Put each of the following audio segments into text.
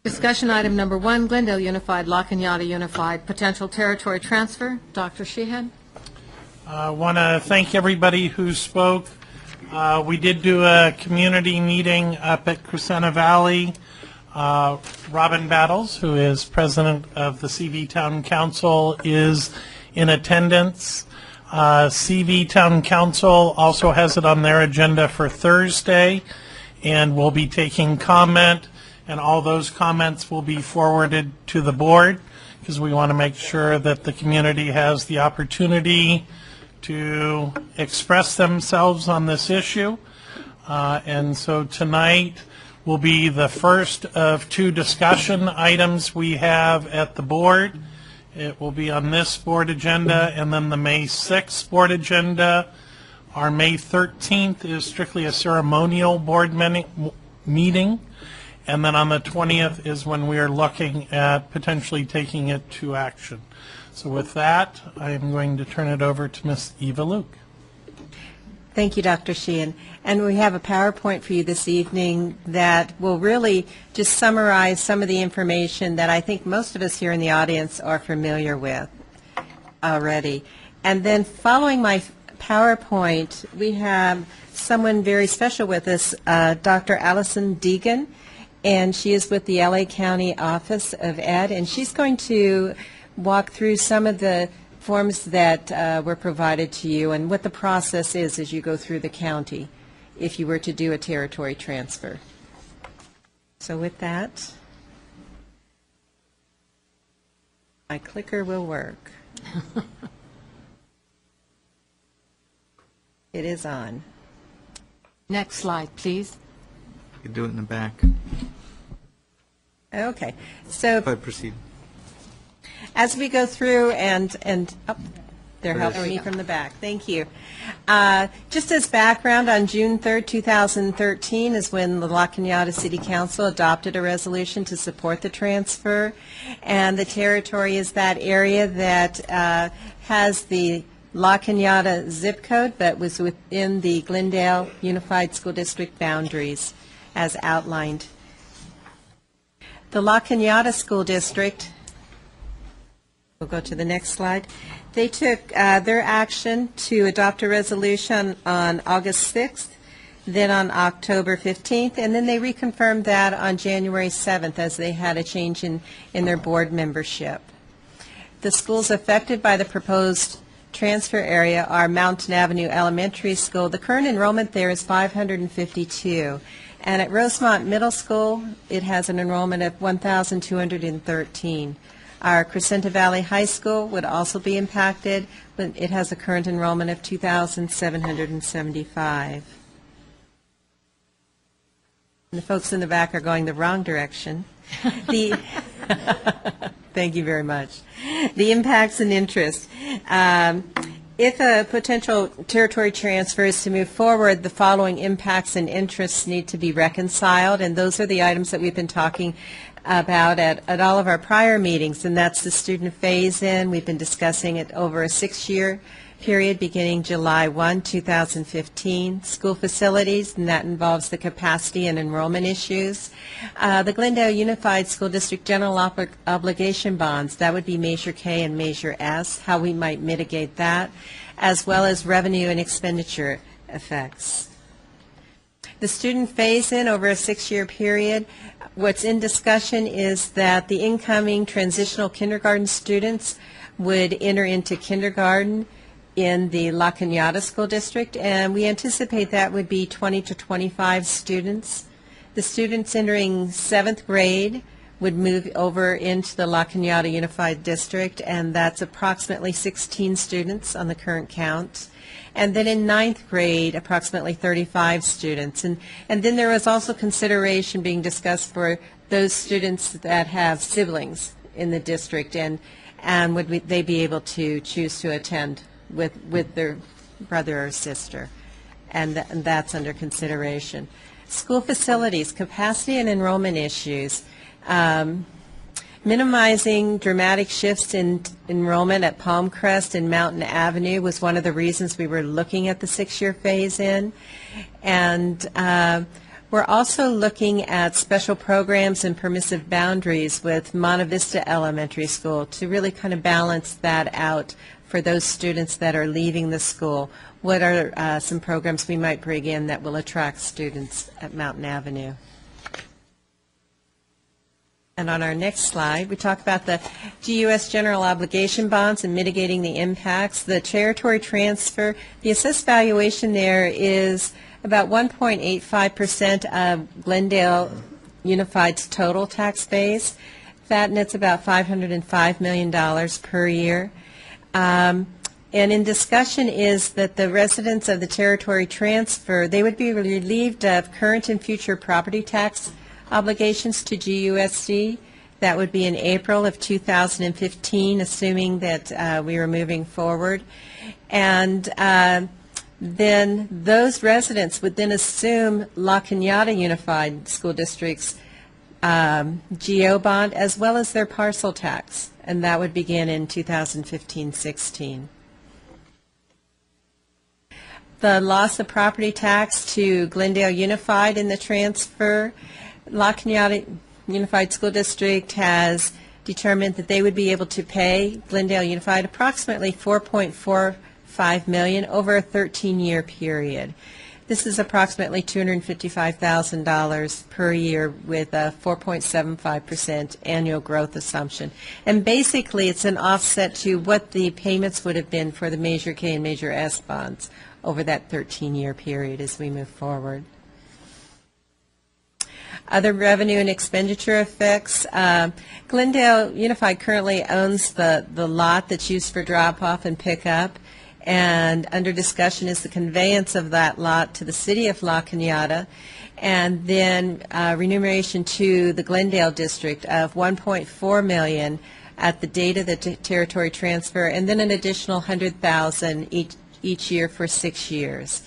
Discussion item number 1, Glendale Unified, La Cañada Unified, potential territory transfer. Dr. Sheehan. I want to thank everybody who spoke. We did do a community meeting up at Crescenta Valley. Robin Battles, who is president of the CV Town Council, is in attendance. CV Town Council also has it on their agenda for Thursday, and will be taking comment, and all those comments will be forwarded to the board, because we want to make sure that the community has the opportunity to express themselves on this issue. And so tonight will be the first of 2 discussion items we have at the board. It will be on this board agenda, and then the May 6th board agenda. Our May 13th is strictly a ceremonial board meeting, and then on the 20th is when we are looking at potentially taking it to action. So with that, I am going to turn it over to Ms. Eva Luke. Thank you, Dr. Sheehan. And we have a PowerPoint for you this evening that will really just summarize some of the information that I think most of us here in the audience are familiar with already. And then following my PowerPoint, we have someone very special with us, Dr. Allison Deegan, and she is with the LA County Office of Ed, and she's going to walk through some of the forms that were provided to you and what the process is as you go through the county if you were to do a territory transfer. So with that, my clicker will work. It is on. Next slide, please. You can do it in the back. Okay. So Proceed. as we go through and oh, they're helping me from the back. Thank you. Just as background, on June 3rd, 2013 is when the La Cañada City Council adopted a resolution to support the transfer, and the territory is that area that has the La Cañada zip code, but was within the Glendale Unified School District boundaries as outlined. The La Cañada School District, we'll go to the next slide, they took their action to adopt a resolution on August 6th, then on October 15th, and then they reconfirmed that on January 7th as they had a change in their board membership. The schools affected by the proposed transfer area are Mountain Avenue Elementary School. The current enrollment there is 552. And at Rosemont Middle School, it has an enrollment of 1,213. Our Crescenta Valley High School would also be impacted, but it has a current enrollment of 2,775. And the folks in the back are going the wrong direction. Thank you very much. The impacts and interest. If a potential territory transfer is to move forward, the following impacts and interests need to be reconciled, and those are the items that we've been talking about at all of our prior meetings, and that's the student phase-in. We've been discussing it over a 6-year period beginning July 1, 2015. School facilities, and that involves the capacity and enrollment issues. The Glendale Unified School District General Obligation Bonds, that would be Measure K and Measure S, how we might mitigate that, as well as revenue and expenditure effects. The student phase-in over a 6-year period, what's in discussion is that the incoming transitional kindergarten students would enter into kindergarten in the La Cañada School District, and we anticipate that would be 20 to 25 students. The students entering 7th grade would move over into the La Cañada Unified District, and that's approximately 16 students on the current count. And then in 9th grade, approximately 35 students. And then there was also consideration being discussed for those students that have siblings in the district, and would they be able to choose to attend with their brother or sister, and that's under consideration. School facilities, capacity and enrollment issues. Minimizing dramatic shifts in enrollment at Palmcrest and Mountain Avenue was one of the reasons we were looking at the 6-year phase-in. And We're also looking at special programs and permissive boundaries with Monte Vista Elementary School to really kind of balance that out for those students that are leaving the school. What are some programs we might bring in that will attract students at Mountain Avenue? And on our next slide, we talk about the GUS general obligation bonds and mitigating the impacts. The territory transfer, the assessed valuation there is about 1.85% of Glendale Unified's total tax base. That nets about $505 million per year. And in discussion is that the residents of the territory transfer, they would be relieved of current and future property tax obligations to GUSD. That would be in April of 2015, assuming that we were moving forward. And then those residents would then assume La Cañada Unified School District's GO bond as well as their parcel tax, and that would begin in 2015-16. The loss of property tax to Glendale Unified in the transfer, La Cañada Unified School District has determined that they would be able to pay Glendale Unified approximately $4.45 million over a 13-year period. This is approximately $255,000 per year with a 4.75% annual growth assumption. And basically, it's an offset to what the payments would have been for the Measure K and Measure S bonds over that 13-year period as we move forward. Other revenue and expenditure effects. Glendale Unified currently owns the lot that's used for drop-off and pick-up, and under discussion is the conveyance of that lot to the city of La Cañada, and then remuneration to the Glendale District of $1.4 million at the date of the territory transfer, and then an additional $100,000 each year for 6 years.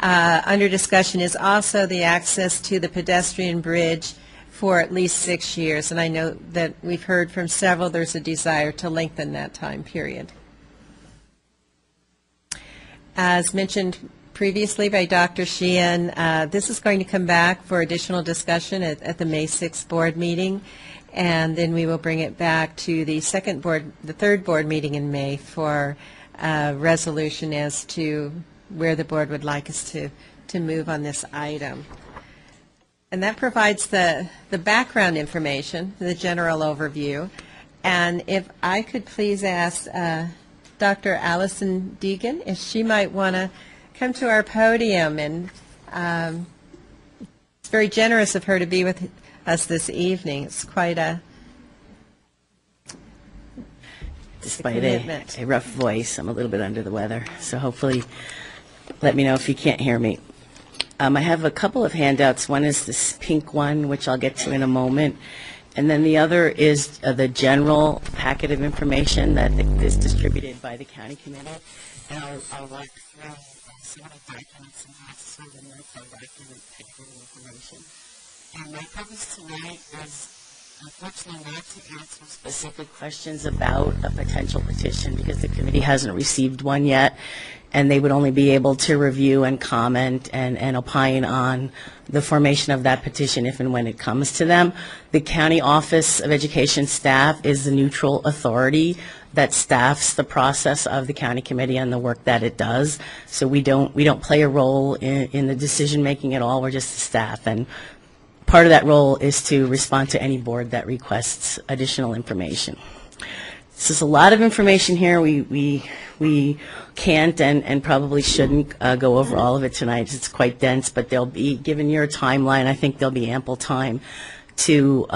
Under discussion is also the access to the pedestrian bridge for at least 6 years, and I know that we've heard from several there's a desire to lengthen that time period. As mentioned previously by Dr. Sheehan, this is going to come back for additional discussion at the May 6th board meeting, and then we will bring it back to the third board meeting in May for resolution as to where the board would like us to move on this item. And that provides the background information, the general overview. And if I could please ask Dr. Allison Deegan if she might want to come to our podium, and it's very generous of her to be with us this evening. It's quite a Despite a rough voice, I'm a little bit under the weather, so hopefully let me know if you can't hear me. I have a couple of handouts. One is this pink one, which I'll get to in a moment, and then the other is the general packet of information that is distributed by the county committee. And I'll walk through some of the documents and also the multi-document packet of information. And my purpose tonight is unfortunately not to answer specific questions about a potential petition because the committee hasn't received one yet, and they would only be able to review and comment and opine on the formation of that petition if and when it comes to them. The County Office of Education staff is the neutral authority that staffs the process of the county committee and the work that it does. So we don't play a role in the decision making at all. We're just the staff, and part of that role is to respond to any board that requests additional information. So there's a lot of information here. We can't and probably shouldn't go over all of it tonight. It's quite dense, but they'll be, given your timeline, I think there'll be ample time to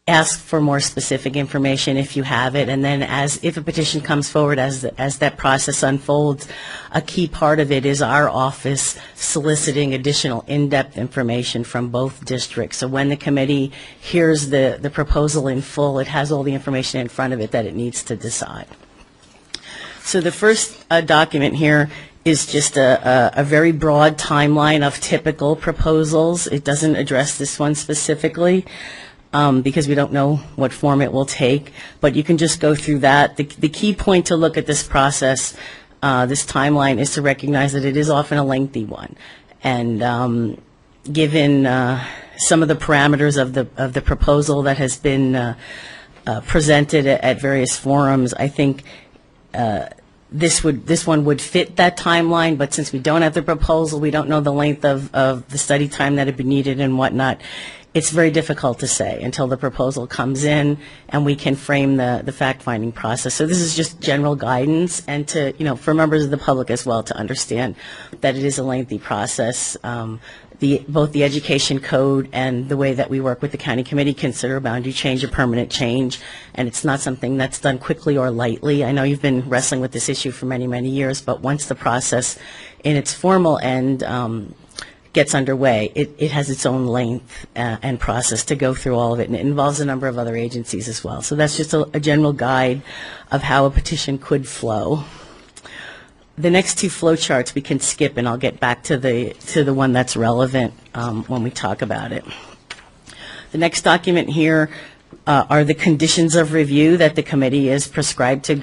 ask for more specific information if you have it, and then if a petition comes forward as that process unfolds, a key part of it is our office soliciting additional in-depth information from both districts. So when the committee hears the proposal in full, it has all the information in front of it that it needs to decide. So the first document here is just a very broad timeline of typical proposals. It doesn't address this one specifically, because we don't know what form it will take, but you can just go through that. The key point to look at this process, this timeline, is to recognize that it is often a lengthy one. And given some of the parameters of the proposal that has been presented at various forums, I think this one would fit that timeline, but since we don't have the proposal, we don't know the length of the study time that would be needed and whatnot, it's very difficult to say until the proposal comes in and we can frame the fact-finding process. So this is just general guidance, and to, for members of the public as well to understand that it is a lengthy process. Both the education code and the way that we work with the county committee consider a boundary change a permanent change, and it's not something that's done quickly or lightly. I know you've been wrestling with this issue for many, many years, but once the process in its formal end gets underway, it has its own length and process to go through all of it, and it involves a number of other agencies as well. So that's just a general guide of how a petition could flow. The next two flow charts we can skip, and I'll get back to the one that's relevant when we talk about it. The next document here are the conditions of review that the committee is prescribed to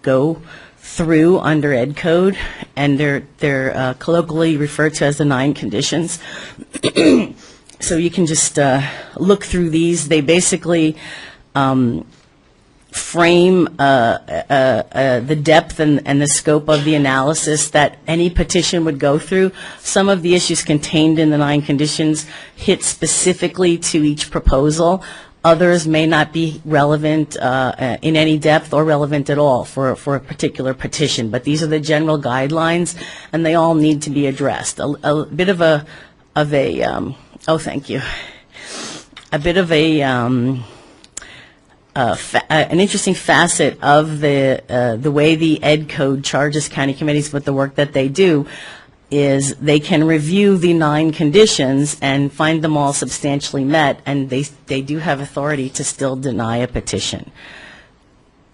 go through under Ed Code, and they're colloquially referred to as the 9 conditions. So you can just look through these. They basically frame the depth and the scope of the analysis that any petition would go through. Some of the issues contained in the 9 conditions hit specifically to each proposal. Others may not be relevant in any depth or relevant at all for a particular petition. But these are the general guidelines, and they all need to be addressed. A bit of oh, thank you. A bit of an interesting facet of the way the Ed Code charges county committees with the work that they do is they can review the 9 conditions and find them all substantially met, and they do have authority to still deny a petition.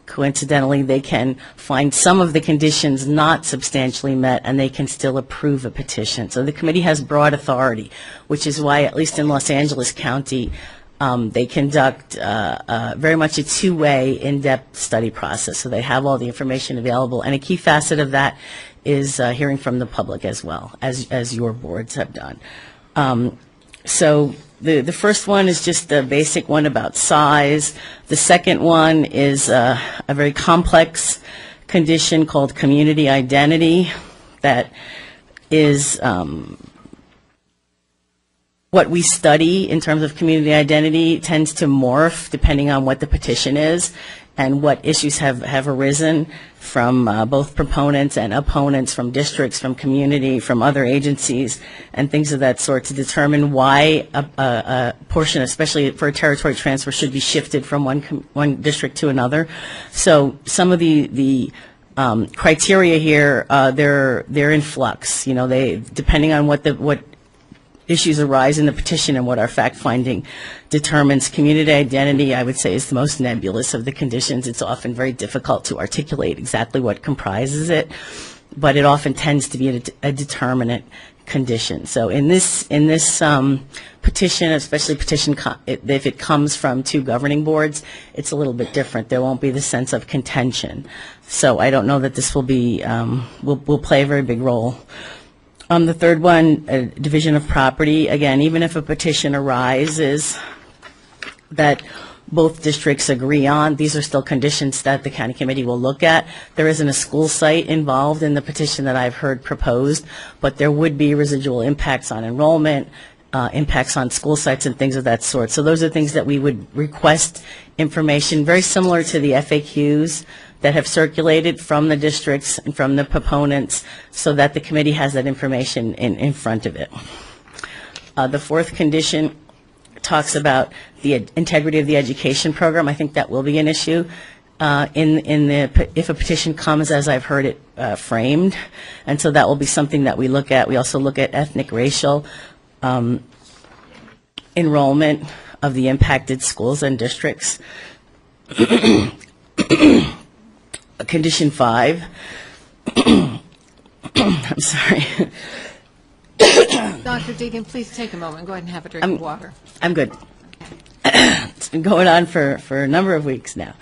Coincidentally, they can find some of the conditions not substantially met, and they can still approve a petition. So the committee has broad authority, which is why, at least in Los Angeles County, they conduct very much a two-way, in-depth study process. So they have all the information available, and a key facet of that is hearing from the public as well, as your boards have done. So the first one is just a basic one about size. The second one is a very complex condition called community identity that is what we study in terms of community identity tends to morph depending on what the petition is and what issues have arisen from both proponents and opponents, from districts, from community, from other agencies, and things of that sort to determine why a portion, especially for a territory transfer, should be shifted from one district to another. So some of the criteria here, they're in flux. They depending on what issues arise in the petition and what our fact-finding determines. Community identity, I would say, is the most nebulous of the conditions. It's often very difficult to articulate exactly what comprises it, but it often tends to be a determinate condition. So in this petition, especially if it comes from 2 governing boards, it's a little bit different. There won't be the sense of contention. So I don't know that this will be will play a very big role. The third one, division of property. Again, even if a petition arises that both districts agree on, these are still conditions that the county committee will look at. There isn't a school site involved in the petition that I've heard proposed, but there would be residual impacts on enrollment, impacts on school sites and things of that sort. So those are things that we would request information, very similar to the FAQs that have circulated from the districts and from the proponents, so that the committee has that information in front of it. The fourth condition talks about the integrity of the education program. I think that will be an issue if a petition comes as I've heard it framed, and so that will be something that we look at. We also look at ethnic, racial enrollment of the impacted schools and districts. Condition 5. I'm sorry. Dr. Deegan, please take a moment. Go ahead and have a drink of water. I'm good. It's been going on for a number of weeks now.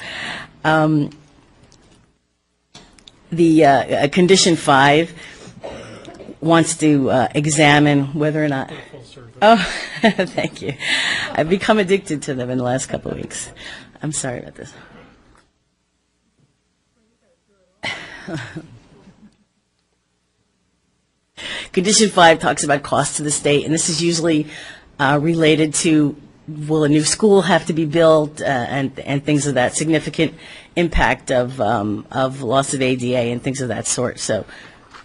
Condition 5 wants to examine whether or not Oh, thank you. I've become addicted to them in the last couple of weeks. I'm sorry about this. Condition 5 talks about costs to the state, and this is usually related to, will a new school have to be built, and things of that significant impact of loss of ADA and things of that sort. So,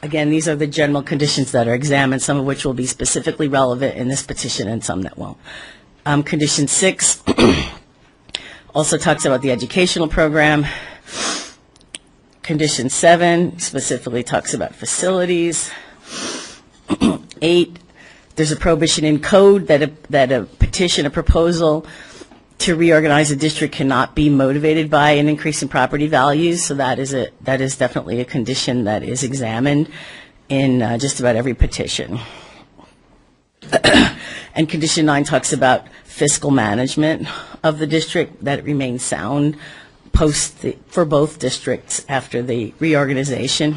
again, these are the general conditions that are examined, some of which will be specifically relevant in this petition and some that won't. Condition 6 also talks about the educational program. Condition 7 specifically talks about facilities. 8, there's a prohibition in code that a petition, a proposal to reorganize a district cannot be motivated by an increase in property values. So that is definitely a condition that is examined in just about every petition. And condition 9 talks about fiscal management of the district, that it remains sound for both districts after the reorganization.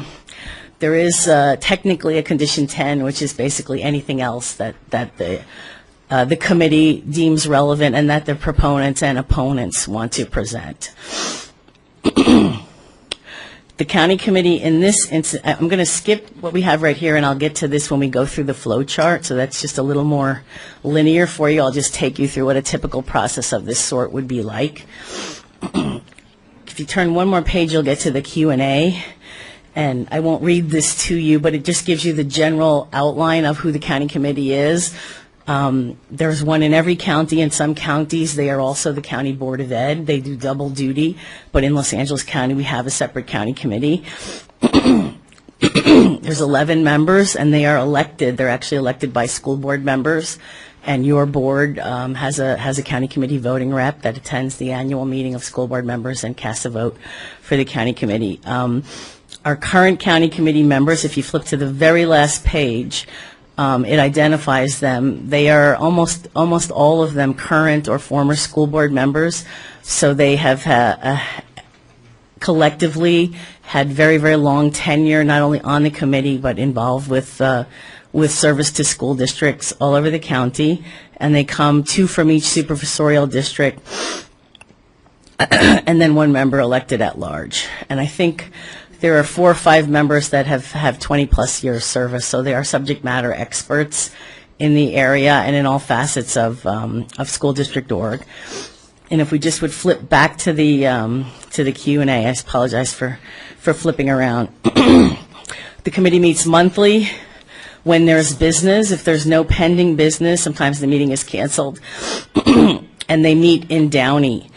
There is technically a condition 10, which is basically anything else that the committee deems relevant and that the proponents and opponents want to present. The county committee in this instance, I'm going to skip what we have right here, and I'll get to this when we go through the flow chart, so that's just a little more linear for you. I'll just take you through what a typical process of this sort would be like. If you turn one more page, you'll get to the Q&A. And I won't read this to you, but it just gives you the general outline of who the county committee is. There's one in every county. In some counties, they are also the county board of ed. They do double duty. But in Los Angeles County, we have a separate county committee. There's 11 members, and they are elected. They're actually elected by school board members. And your board has a county committee voting rep that attends the annual meeting of school board members and casts a vote for the county committee. Our current county committee members, if you flip to the very last page, it identifies them. They are almost all of them current or former school board members, so they have collectively had very, very long tenure, not only on the committee, but involved with service to school districts all over the county, and they come 2 from each supervisorial district, and then 1 member elected at large. And I think there are 4 or 5 members that have 20-plus years service, so they are subject matter experts in the area and in all facets of school district org. And if we just would flip back to the Q&A, I apologize for flipping around. The committee meets monthly when there's business. If there's no pending business, sometimes the meeting is canceled, and they meet in Downey.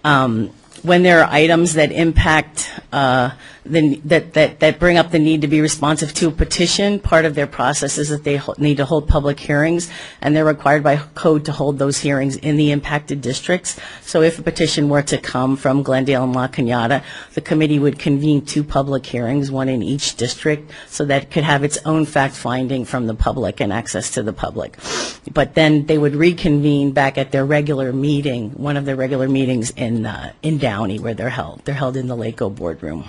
When there are items that impact that bring up the need to be responsive to a petition, part of their process is that they need to hold public hearings, and they're required by code to hold those hearings in the impacted districts. So if a petition were to come from Glendale and La Cañada, the committee would convene 2 public hearings, 1 in each district, so that it could have its own fact-finding from the public and access to the public. But then they would reconvene back at their regular meeting, one of their regular meetings in Downey, where they're held. They're held in the Laco boardroom.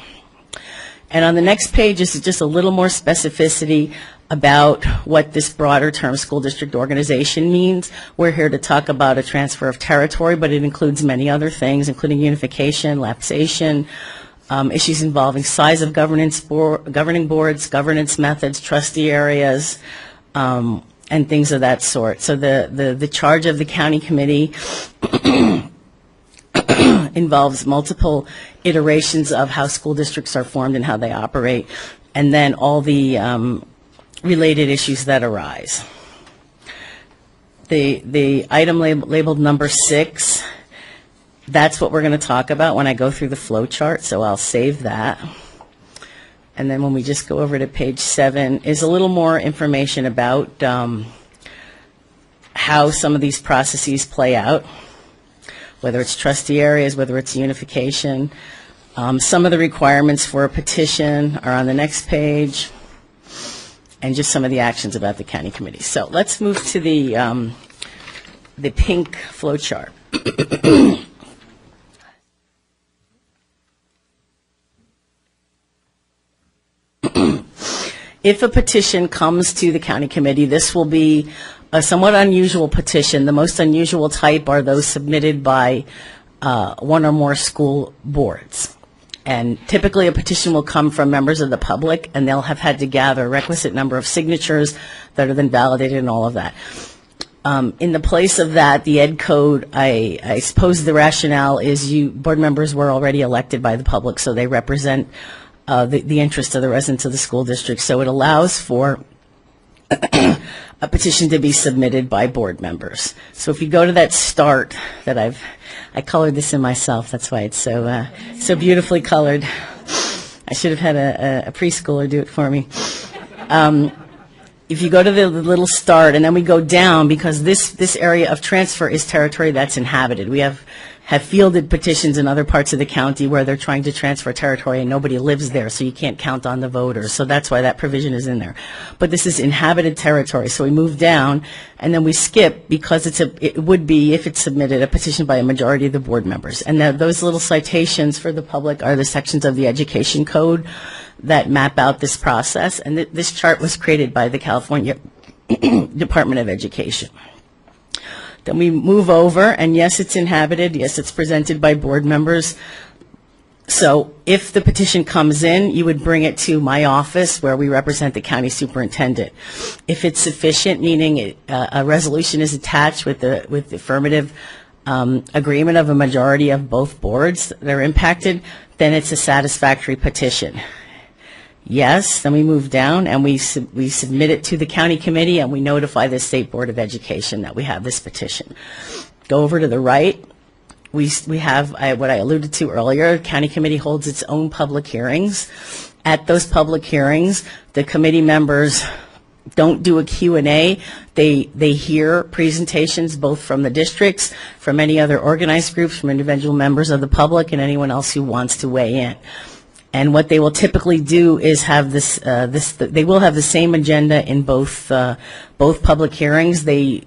And on the next page is just a little more specificity about what this broader term school district organization means. We're here to talk about a transfer of territory, but it includes many other things, including unification, lapsation, issues involving size of governing boards, governance methods, trustee areas, and things of that sort. So the charge of the county committee involves multiple iterations of how school districts are formed and how they operate, and then all the related issues that arise. The item labeled number 6, that's what we're going to talk about when I go through the flow chart, so I'll save that. And then when we just go over to page 7 is a little more information about how some of these processes play out, whether it's trustee areas, whether it's unification. Some of the requirements for a petition are on the next page, and just some of the actions about the county committee. So let's move to the pink flow chart. If a petition comes to the county committee, this will be a somewhat unusual petition. The most unusual type are those submitted by one or more school boards. And typically a petition will come from members of the public, and they'll have had to gather a requisite number of signatures that are then validated and all of that. In the place of that, the Ed Code, I suppose the rationale is board members were already elected by the public, so they represent the interest of the residents of the school district. So it allows for a petition to be submitted by board members. So if you go to that start that I colored this in myself, that's why it's so beautifully colored. I should have had a preschooler do it for me. If you go to the little start, and then we go down, because this area of transfer is territory that's inhabited. We have fielded petitions in other parts of the county where they're trying to transfer territory and nobody lives there, so you can't count on the voters. So that's why that provision is in there. But this is inhabited territory, so we move down, and then we skip, because it would be, if it's submitted, a petition by a majority of the board members. And those little citations for the public are the sections of the Education Code that map out this process. And this chart was created by the California Department of Education. Then we move over, and yes, it's inhabited. Yes, it's presented by board members. So if the petition comes in, you would bring it to my office, where we represent the county superintendent. If it's sufficient, meaning a resolution is attached with the affirmative agreement of a majority of both boards that are impacted, then it's a satisfactory petition. Yes, then we move down and we submit it to the county committee, and we notify the State Board of Education that we have this petition. Go over to the right. We have what I alluded to earlier. County committee holds its own public hearings. At those public hearings, the committee members don't do a Q&A. They hear presentations both from the districts, from any other organized groups, from individual members of the public, and anyone else who wants to weigh in. And what they will typically do is have they will have the same agenda in both public hearings. They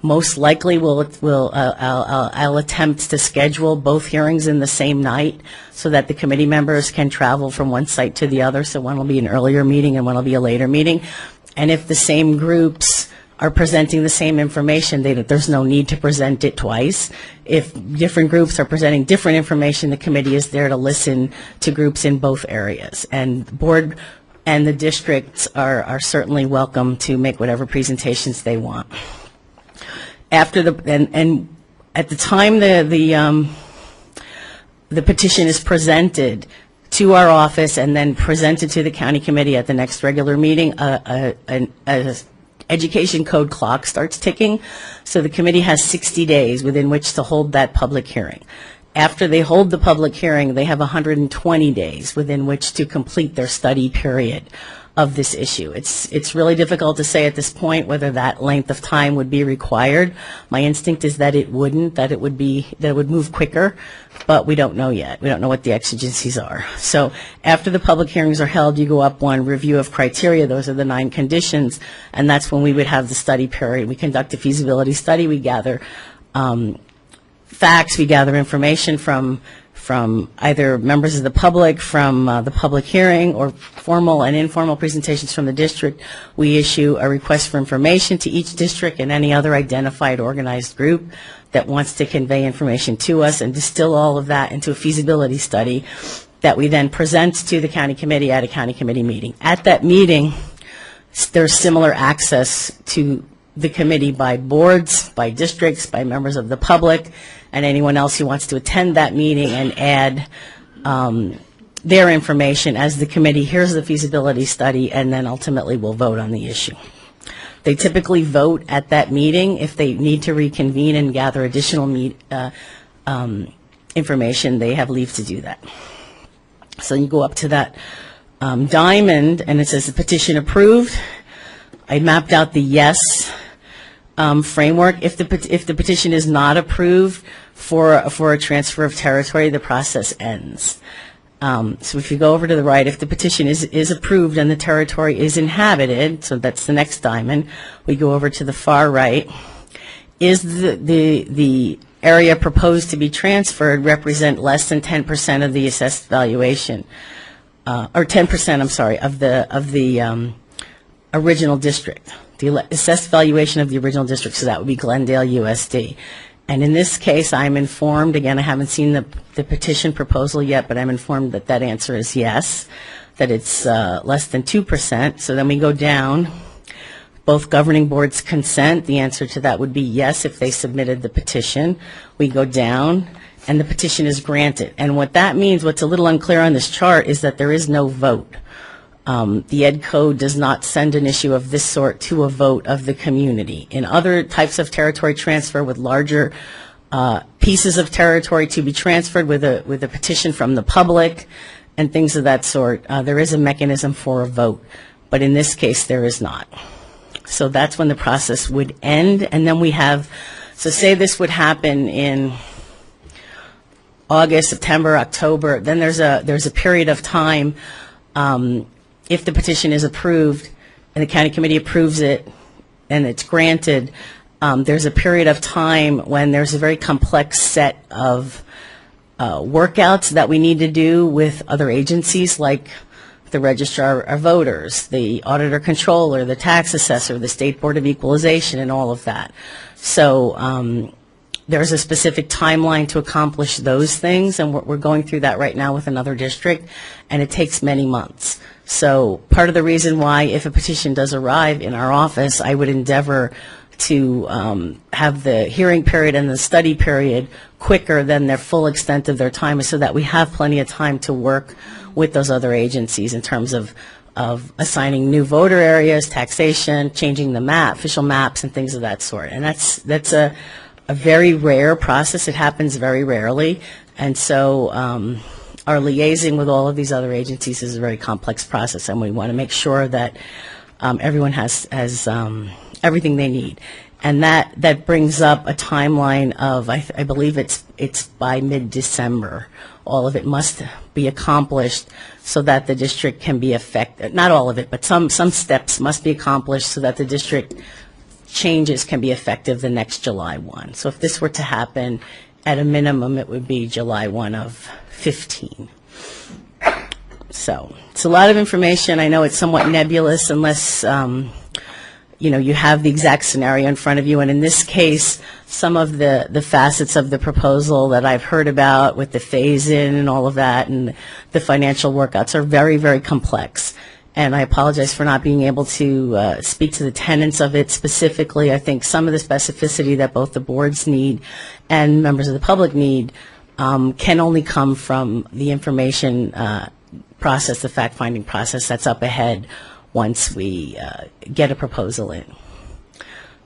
most likely I'll attempt to schedule both hearings in the same night so that the committee members can travel from one site to the other. So one will be an earlier meeting and one will be a later meeting. And if the same groups are presenting the same information, there's no need to present it twice. If different groups are presenting different information, the committee is there to listen to groups in both areas. And the board and the districts are certainly welcome to make whatever presentations they want. After and at the time the petition is presented to our office and then presented to the county committee at the next regular meeting, an education code clock starts ticking. So the committee has 60 days within which to hold that public hearing. After they hold the public hearing, they have 120 days within which to complete their study period of this issue. It's really difficult to say at this point whether that length of time would be required. My instinct is that it wouldn't, that it would move quicker, but we don't know yet. We don't know what the exigencies are. So after the public hearings are held, you go up one, review of criteria. Those are the 9 conditions, and that's when we would have the study period. We conduct a feasibility study. We gather facts. We gather information from either members of the public, from the public hearing, or formal and informal presentations from the district. We issue a request for information to each district and any other identified organized group that wants to convey information to us, and distill all of that into a feasibility study that we then present to the county committee at a county committee meeting. At that meeting, there's similar access to the committee by boards, by districts, by members of the public, and anyone else who wants to attend that meeting and add their information as the committee hears the feasibility study, and then ultimately will vote on the issue. They typically vote at that meeting. If they need to reconvene and gather additional information, they have leave to do that. So you go up to that diamond, and it says the petition approved. I mapped out the yes framework. If the petition is not approved for a transfer of territory, the process ends. So if you go over to the right, if the petition is approved and the territory is inhabited, so that's the next diamond, we go over to the far right. Is the area proposed to be transferred represent less than 10% of the assessed valuation, or 10%, I'm sorry, of the original district? the assessed valuation of the original district, so that would be Glendale USD. And in this case, I'm informed, again, I haven't seen the petition proposal yet, but I'm informed that that answer is yes, that it's less than 2%. So then we go down. Both governing boards consent. The answer to that would be yes if they submitted the petition. We go down, and the petition is granted. And what that means, what's a little unclear on this chart, is that there is no vote. The Ed Code does not send an issue of this sort to a vote of the community. In other types of territory transfer with larger pieces of territory to be transferred with a petition from the public and things of that sort, there is a mechanism for a vote. But in this case, there is not. So that's when the process would end. And then we have, so say this would happen in August, September, October, then there's a period of time, if the petition is approved and the county committee approves it and it's granted, there's a period of time when there's a very complex set of workouts that we need to do with other agencies like the registrar of voters, the auditor controller, the tax assessor, the State Board of Equalization, and all of that. So there's a specific timeline to accomplish those things, and we're going through that right now with another district, and it takes many months. So part of the reason why, if a petition does arrive in our office, I would endeavor to have the hearing period and the study period quicker than their full extent of their time, so that we have plenty of time to work with those other agencies in terms of assigning new voter areas, taxation, changing the map, official maps, and things of that sort. And that's a very rare process. It happens very rarely. And so our liaising with all of these other agencies is a very complex process, and we want to make sure that everyone has everything they need. And that brings up a timeline of, I believe it's by mid-December. All of it must be accomplished so that the district can be effective. Not all of it, but some steps must be accomplished so that the district changes can be effective the next July 1. So if this were to happen, at a minimum, it would be July 1 of 15. So it's a lot of information. I know it's somewhat nebulous unless you have the exact scenario in front of you. And in this case, some of the facets of the proposal that I've heard about with the phase-in and all of that and the financial workouts are very, very complex. And I apologize for not being able to speak to the tenets of it specifically. I think some of the specificity that both the boards need and members of the public need can only come from the information process, the fact-finding process that's up ahead once we get a proposal in.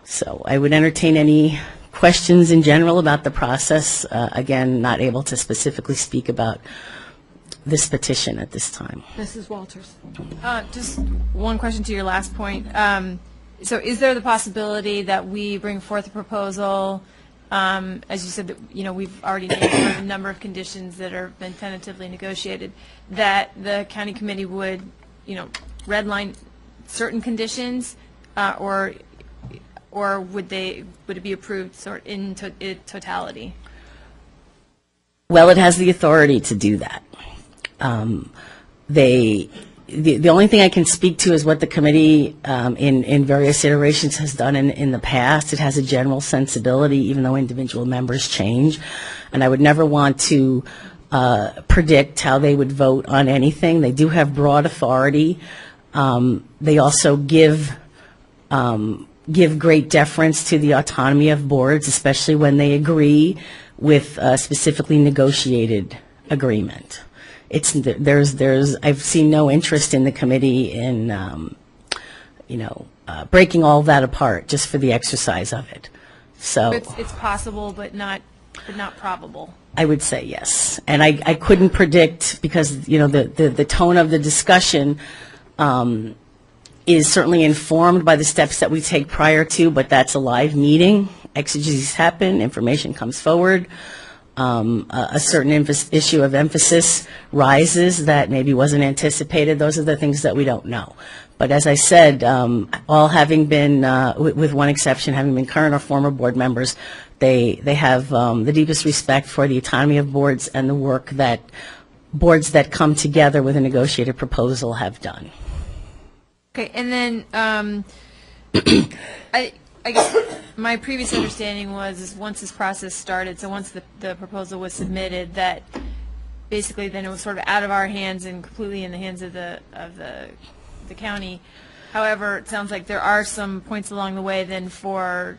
So I would entertain any questions in general about the process. Again, not able to specifically speak about this petition at this time. Mrs. Walters. Just one question to your last point. So is there the possibility that we bring forth a proposal, as you said, that we've already named a number of conditions that have been tentatively negotiated, that the county committee would, redline certain conditions, or would it be approved in totality? Well, it has the authority to do that. The only thing I can speak to is what the committee in various iterations has done in the past. It has a general sensibility, even though individual members change. And I would never want to predict how they would vote on anything. They do have broad authority. They also give great deference to the autonomy of boards, especially when they agree with a specifically negotiated agreement. I've seen no interest in the committee in breaking all that apart just for the exercise of it. So it's possible, but not probable. I would say yes, and I couldn't predict because the tone of the discussion is certainly informed by the steps that we take prior to, but that's a live meeting. Exigencies happen, information comes forward. A certain issue of emphasis rises that maybe wasn't anticipated. Those are the things that we don't know. But as I said, all having been, with one exception, having been current or former board members, they have the deepest respect for the autonomy of boards and the work that boards that come together with a negotiated proposal have done. Okay, and then I guess my previous understanding was is once this process started, so once the proposal was submitted, that basically then it was sort of out of our hands and completely in the hands of the county. However, it sounds like there are some points along the way then for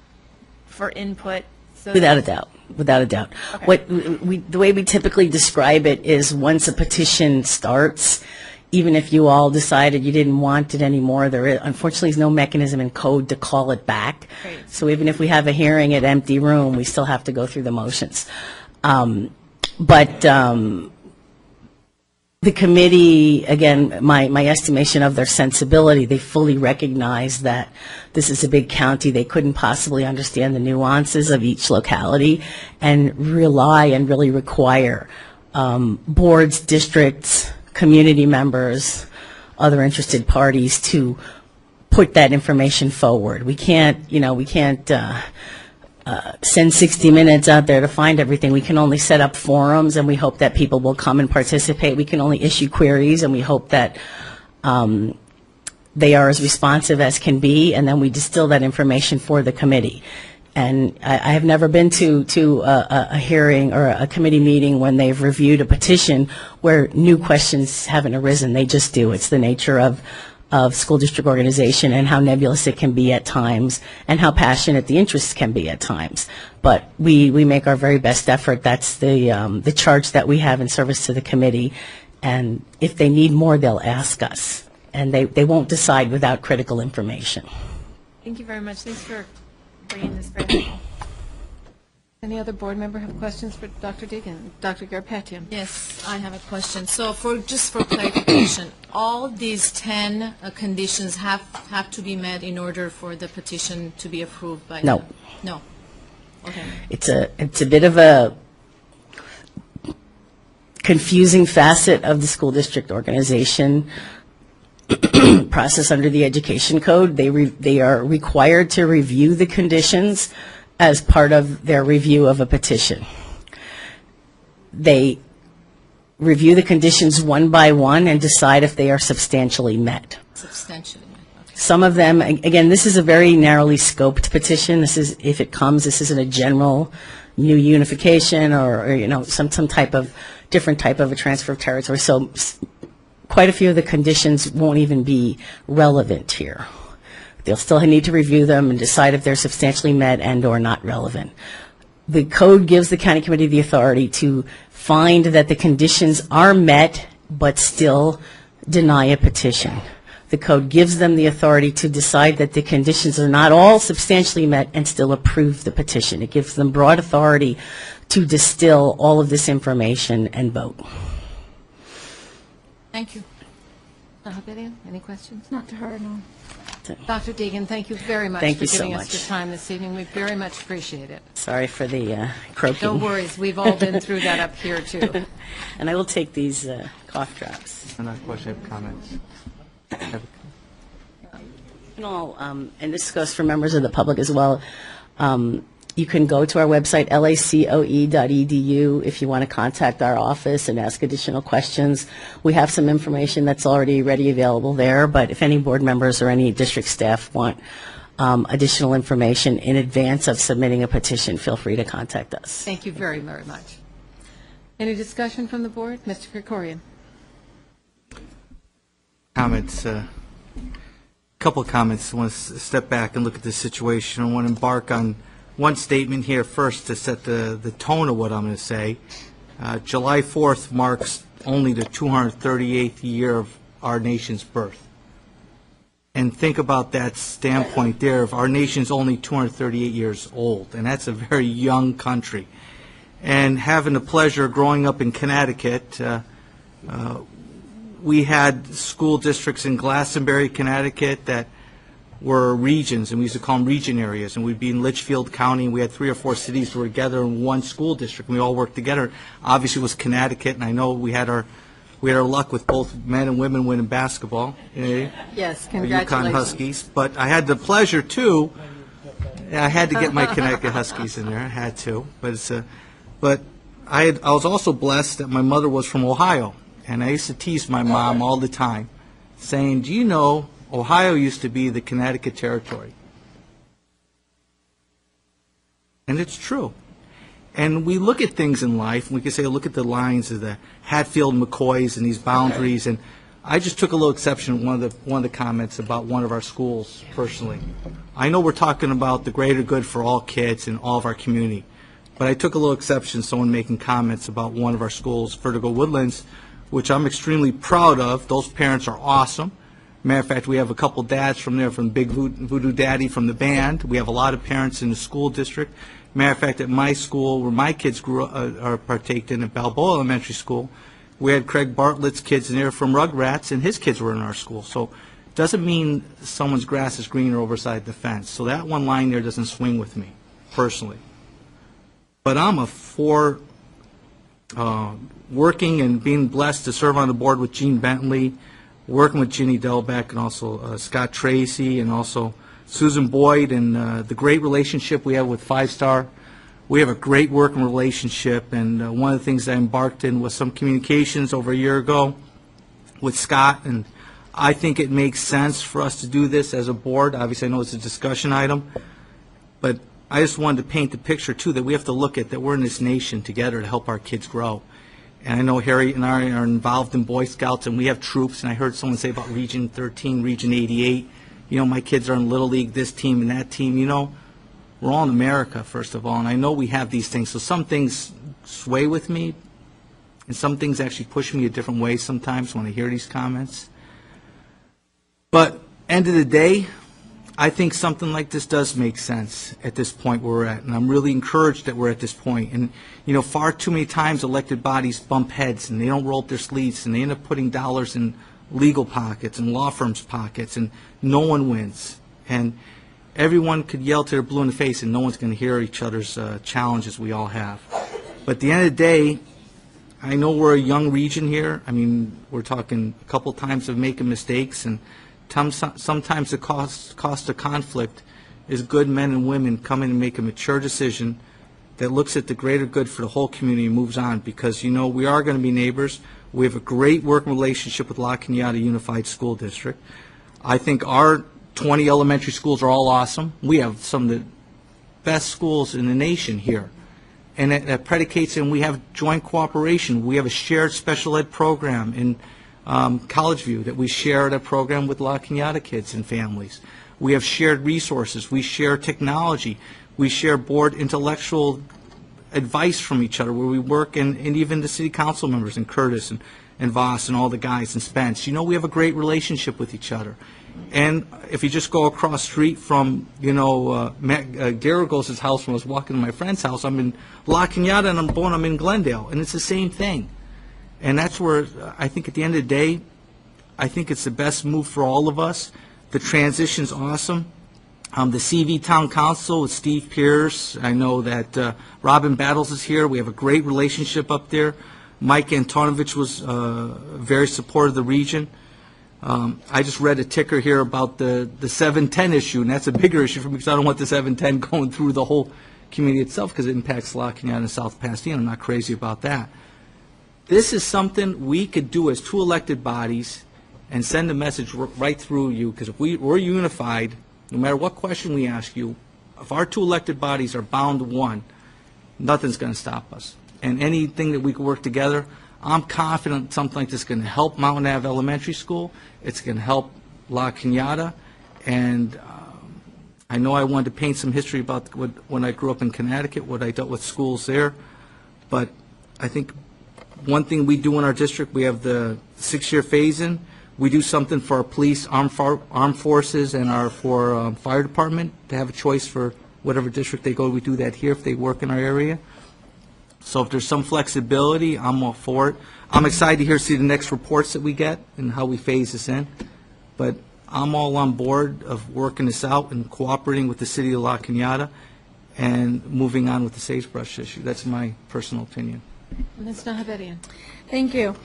input. So Without a doubt, without a doubt. Okay. The way we typically describe it is once a petition starts, even if you all decided you didn't want it anymore, there is, unfortunately is no mechanism in code to call it back. Great. So even if we have a hearing at empty room, we still have to go through the motions. The committee, again, my estimation of their sensibility, they fully recognize that this is a big county. They couldn't possibly understand the nuances of each locality and rely and really require boards, districts, community members, other interested parties to put that information forward. We can't send 60 Minutes out there to find everything. We can only set up forums, and we hope that people will come and participate. We can only issue queries, and we hope that they are as responsive as can be, and then we distill that information for the committee. And I have never been to a hearing or a committee meeting when they've reviewed a petition where new questions haven't arisen. They just do. It's the nature of school district organization and how nebulous it can be at times and how passionate the interests can be at times. But we make our very best effort. That's the charge that we have in service to the committee. And if they need more, they'll ask us. And they won't decide without critical information. Thank you very much. Thanks for bringing this very Any other board member have questions for Dr. Deegan? Dr. Garpetian? Yes, I have a question. So just for clarification, all these 10 conditions have to be met in order for the petition to be approved by No. No. Okay. It's a bit of a confusing facet of the school district organization process under the education code. They are required to review the conditions as part of their review of a petition. They review the conditions one by one and decide if they are substantially met. Substantially met. Okay. Some of them, again, this is a very narrowly scoped petition. This is, if it comes, this isn't a general new unification or some type of different type of a transfer of territory. So quite a few of the conditions won't even be relevant here. They'll still need to review them and decide if they're substantially met and or not relevant. The code gives the county committee the authority to find that the conditions are met but still deny a petition. The code gives them the authority to decide that the conditions are not all substantially met and still approve the petition. It gives them broad authority to distill all of this information and vote. Thank you. Any questions? Not to her, no. Dr. Deegan, thank you very much Thank for you so giving us much. your time this evening. We very much appreciate it. Sorry for the croaking. No worries. We've all been through that up here, too. And I will take these cough drops. Another question, I have comments. And this goes for members of the public as well. You can go to our website, lacoe.edu, if you want to contact our office and ask additional questions. We have some information that's already ready available there, but if any board members or any district staff want additional information in advance of submitting a petition, feel free to contact us. Thank you very, very much. Any discussion from the board? Mr. Krikorian. Comments. Couple of comments. I want to step back and look at the situation. I want to embark on one statement here first to set the tone of what I'm going to say. July 4th marks only the 238th year of our nation's birth. And think about that standpoint there. Of our nation's only 238 years old, and that's a very young country. And having the pleasure of growing up in Connecticut, we had school districts in Glastonbury, Connecticut, that were regions, and we used to call them region areas, and we'd be in Litchfield County, and we had 3 or 4 cities that were together in one school district, and we all worked together. Obviously, it was Connecticut, and I know we had our luck with both men and women winning basketball. Yes, Our Yukon congratulations. Huskies. But I had the pleasure, too, I had to get my Connecticut Huskies in there, I had to, but I was also blessed that my mother was from Ohio, and I used to tease my mom all the time, saying, do you know Ohio used to be the Connecticut territory? And it's true. And we look at things in life, and we can say, look at the lines of the Hatfield McCoys and these boundaries. And I just took a little exception to one of the comments about one of our schools personally. I know we're talking about the greater good for all kids and all of our community, but I took a little exception to someone making comments about one of our schools, Vertigo Woodlands, which I'm extremely proud of. Those parents are awesome. Matter of fact, we have a couple dads from there, from Big Voodoo Daddy from the band. We have a lot of parents in the school district. Matter of fact, at my school, where my kids are partaked in, at Balboa Elementary School, we had Craig Bartlett's kids in there from Rugrats, and his kids were in our school. So it doesn't mean someone's grass is greener overside the fence. So that one line there doesn't swing with me, personally. But I'm for working and being blessed to serve on the board with Gene Bentley, working with Ginny Delbeck, and also Scott Tracy, and also Susan Boyd, and the great relationship we have with Five Star. We have a great working relationship, and one of the things I embarked in was some communications over a year ago with Scott, and I think it makes sense for us to do this as a board. Obviously, I know it's a discussion item, but I just wanted to paint the picture, too, that we have to look at that we're in this nation together to help our kids grow. And I know Harry and I are involved in Boy Scouts, and we have troops, and I heard someone say about Region 13, Region 88. You know, my kids are in Little League, this team and that team. You know, we're all in America, first of all, and I know we have these things. So some things sway with me, and some things actually push me a different way sometimes when I hear these comments. But end of the day, I think something like this does make sense at this point where we're at, and I'm really encouraged that we're at this point. And, you know, far too many times elected bodies bump heads, and they don't roll up their sleeves, and they end up putting dollars in legal pockets and law firms' pockets, and no one wins. And everyone could yell to their blue in the face, and no one's going to hear each other's challenges we all have. But at the end of the day, I know we're a young region here. I mean, we're talking a couple times of making mistakes, and sometimes the cost of conflict is good men and women coming and make a mature decision that looks at the greater good for the whole community and moves on, because, you know, we are going to be neighbors. We have a great working relationship with La Cañada Unified School District. I think our 20 elementary schools are all awesome. We have some of the best schools in the nation here. And that predicates, and we have joint cooperation. We have a shared special ed program in College View that we share that program with La Cañada kids and families. We have shared resources. We share technology. We share board intellectual advice from each other where we work, and even the city council members, and Curtis and Voss and all the guys, and Spence. You know, we have a great relationship with each other. And if you just go across street from, you know, Garagos' house when I was walking to my friend's house, I'm in La Cañada, and I'm in Glendale, and it's the same thing. And that's where I think at the end of the day, I think it's the best move for all of us. The transition's awesome. The CV Town Council with Steve Pierce. I know that Robin Battles is here. We have a great relationship up there. Mike Antonovich was very supportive of the region. I just read a ticker here about the 710 issue, and that's a bigger issue for me because I don't want the 710 going through the whole community itself because it impacts La Cañada and South Pasadena. I'm not crazy about that. This is something we could do as two elected bodies and send a message right through you, because if we're unified, no matter what question we ask you, if our two elected bodies are bound to one, nothing's going to stop us. And anything that we can work together, I'm confident something like this is going to help Mountain Ave Elementary School. It's going to help La Cañada. And I know I wanted to paint some history about when I grew up in Connecticut, what I dealt with schools there. But I think one thing we do in our district, we have the 6-year phase-in. We do something for our police, armed forces, and for fire department to have a choice for whatever district they go. We do that here if they work in our area. So if there's some flexibility, I'm all for it. I'm excited to see the next reports that we get and how we phase this in. But I'm all on board of working this out and cooperating with the city of La Cañada and moving on with the sagebrush issue. That's my personal opinion. Ms. Nahabedian. Thank you.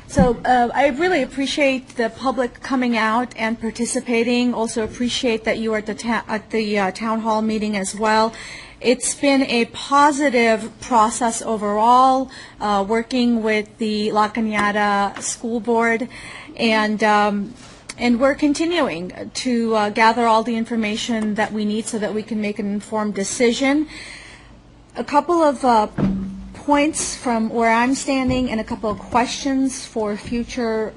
So I really appreciate the public coming out and participating. Also appreciate that you were at the town hall meeting as well. It's been a positive process overall, working with the La Cañada School Board, and we're continuing to gather all the information that we need so that we can make an informed decision. a couple of points from where I'm standing and a couple of questions for future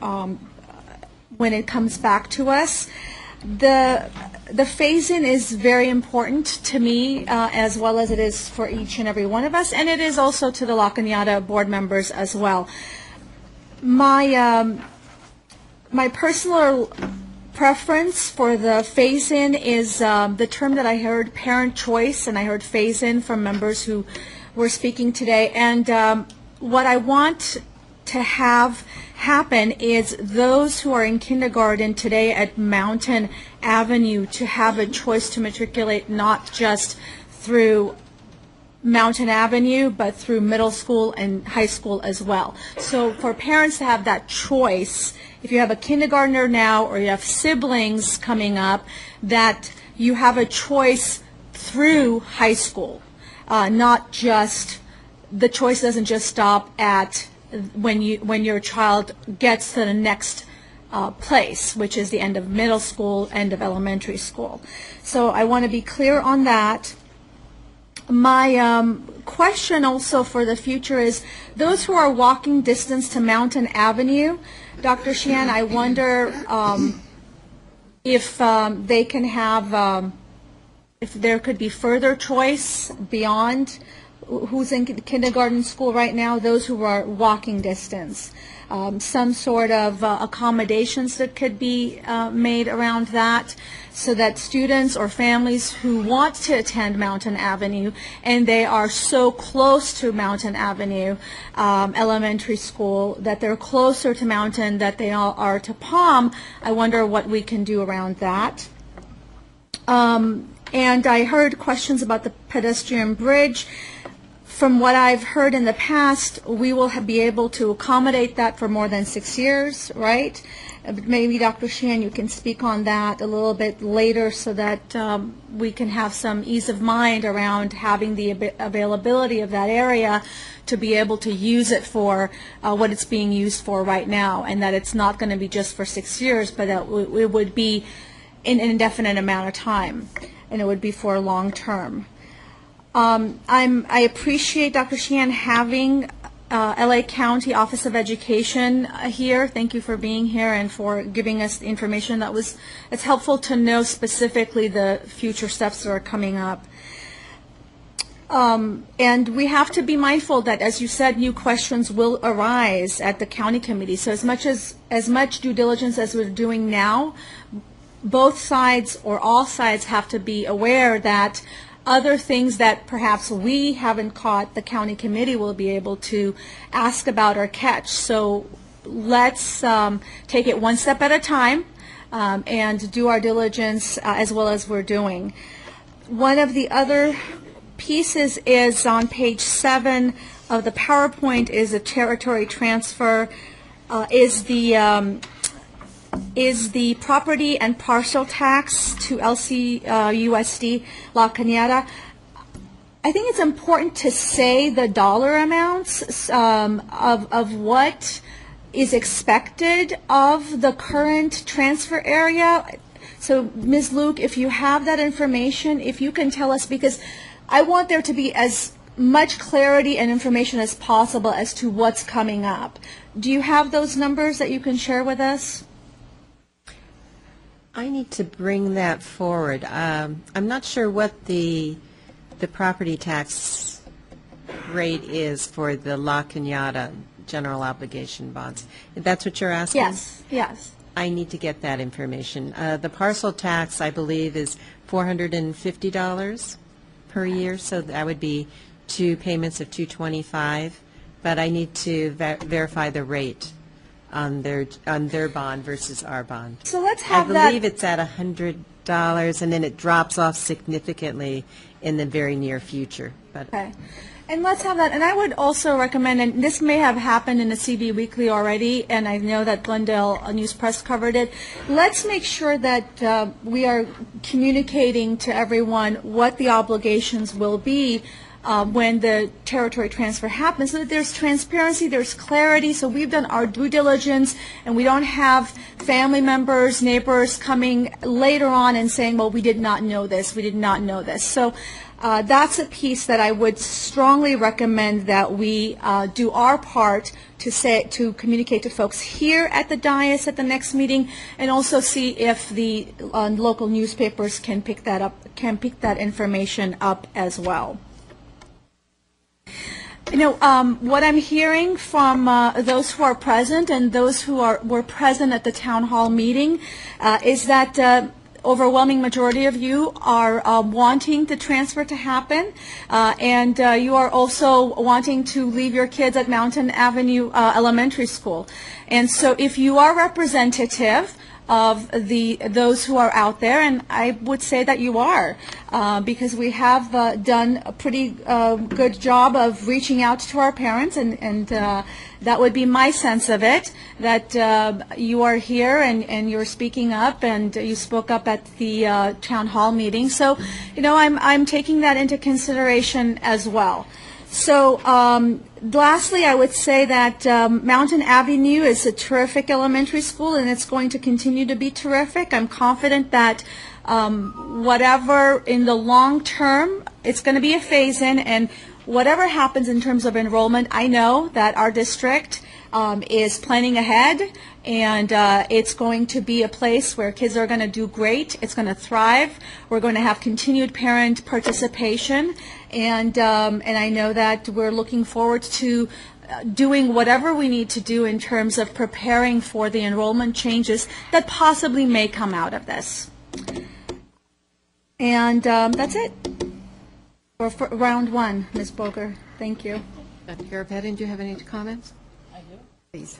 when it comes back to us. The phase-in is very important to me, as well as it is for each and every one of us, and it is also to the La Cañada board members as well. My personal preference for the phase-in is the term that I heard, parent choice, and I heard phase-in from members who were speaking today. And what I want to have happen is those who are in kindergarten today at Mountain Avenue to have a choice to matriculate not just through Mountain Avenue, but through middle school and high school as well. So for parents to have that choice, if you have a kindergartner now or you have siblings coming up, that you have a choice through high school, not just, the choice doesn't just stop at when your child gets to the next place, which is the end of middle school, end of elementary school. So I want to be clear on that. My question also for the future is those who are walking distance to Mountain Avenue, Dr. Sheehan, I wonder if they can have, if there could be further choice beyond who's in kindergarten school right now, those who are walking distance. Some sort of accommodations that could be made around that, so that students or families who want to attend Mountain Avenue and they are so close to Mountain Avenue Elementary School, that they're closer to Mountain that they all are to Palm, I wonder what we can do around that. And I heard questions about the pedestrian bridge. From what I've heard in the past, we will be able to accommodate that for more than 6 years, right? Maybe Dr. Sheehan, you can speak on that a little bit later so that we can have some ease of mind around having the availability of that area to be able to use it for what it's being used for right now, and that it's not going to be just for 6 years, but that it would be an indefinite amount of time, and it would be for long term. I appreciate, Dr. Sheehan, having LA County Office of Education here. Thank you for being here and for giving us the information. It's helpful to know specifically the future steps that are coming up. And we have to be mindful that, as you said, new questions will arise at the county committee. So as much due diligence as we're doing now, both sides or all sides have to be aware that other things that perhaps we haven't caught, the county committee will be able to ask about or catch. So let's take it one step at a time and do our diligence as well as we're doing. One of the other pieces is on page 7 of the PowerPoint is a territory transfer, is the property and parcel tax to LCUSD La Cañada. I think it's important to say the dollar amounts of what is expected of the current transfer area. So, Ms. Luke, if you have that information, if you can tell us, because I want there to be as much clarity and information as possible as to what's coming up. Do you have those numbers that you can share with us? I need to bring that forward. I'm not sure what the property tax rate is for the La Cañada general obligation bonds. That's what you're asking? Yes, yes. I need to get that information. The parcel tax, I believe, is $450 per year, so that would be 2 payments of $225, but I need to verify the rate on their bond versus our bond. So let's have that. I believe it's at $100, and then it drops off significantly in the very near future. But okay. And let's have that. And I would also recommend, and this may have happened in the CD Weekly already, and I know that Glendale News Press covered it. Let's make sure that we are communicating to everyone what the obligations will be when the territory transfer happens, so that there's transparency, there's clarity, so we've done our due diligence, and we don't have family members, neighbors coming later on and saying, well, we did not know this, we did not know this. So that's a piece that I would strongly recommend that we do our part to communicate to folks here at the dais at the next meeting, and also see if the local newspapers can pick that information up as well. You know, what I'm hearing from those who are present and those who were present at the town hall meeting is that overwhelming majority of you are wanting the transfer to happen, and you are also wanting to leave your kids at Mountain Avenue Elementary School. And so if you are representative of those who are out there, and I would say that you are, because we have done a pretty good job of reaching out to our parents, and that would be my sense of it, that you are here and you're speaking up, and you spoke up at the town hall meeting. So, you know, I'm taking that into consideration as well. So lastly, I would say that Mountain Avenue is a terrific elementary school, and it's going to continue to be terrific. I'm confident that whatever in the long term, it's going to be a phase-in, and whatever happens in terms of enrollment, I know that our district is planning ahead, and it's going to be a place where kids are going to do great. It's going to thrive. We're going to have continued parent participation, and I know that we're looking forward to doing whatever we need to do in terms of preparing for the enrollment changes that possibly may come out of this. And that's it for round one, Ms. Boger. Thank you. Dr. Garapetian, do you have any comments? I do. Please.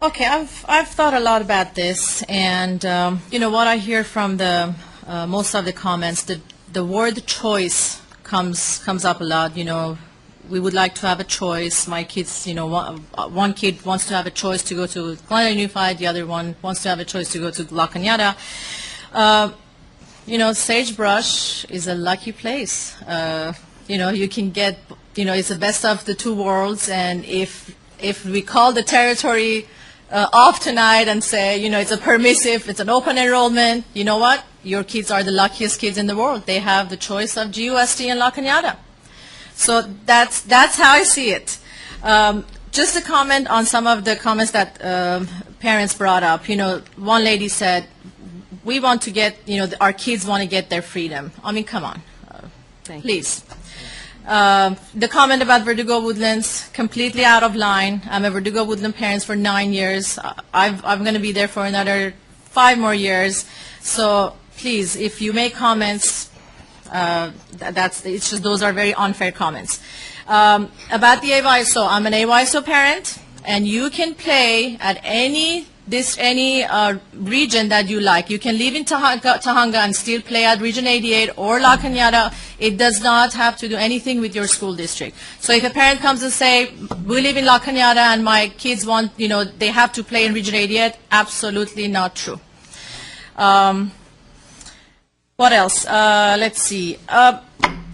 Okay, I've thought a lot about this, and you know what I hear from the most of the comments, the word choice comes up a lot. You know, we would like to have a choice. My kids, you know, one kid wants to have a choice to go to Glendale Unified, the other one wants to have a choice to go to La Cañada. You know, Sagebrush is a lucky place. You know, you can get, you know, it's the best of the two worlds, and if we call the territory off tonight and say, you know, it's it's an open enrollment, you know what? Your kids are the luckiest kids in the world. They have the choice of GUSD and La Cañada. So that's how I see it. Just a comment on some of the comments that parents brought up. You know, one lady said, we want to get, you know, our kids want to get their freedom. I mean, come on, please. The comment about Verdugo Woodlands, completely out of line. I'm a Verdugo Woodland parent for 9 years. I'm going to be there for another 5 more years. So please, if you make comments, it's just those are very unfair comments. About the AYSO, I'm an AYSO parent, and you can play at any region that you like. You can live in Tahanga and still play at Region 88 or La Cañada. It does not have to do anything with your school district. So if a parent comes and say, we live in La Cañada and my kids want, you know, they have to play in Region 88, absolutely not true. What else? Let's see.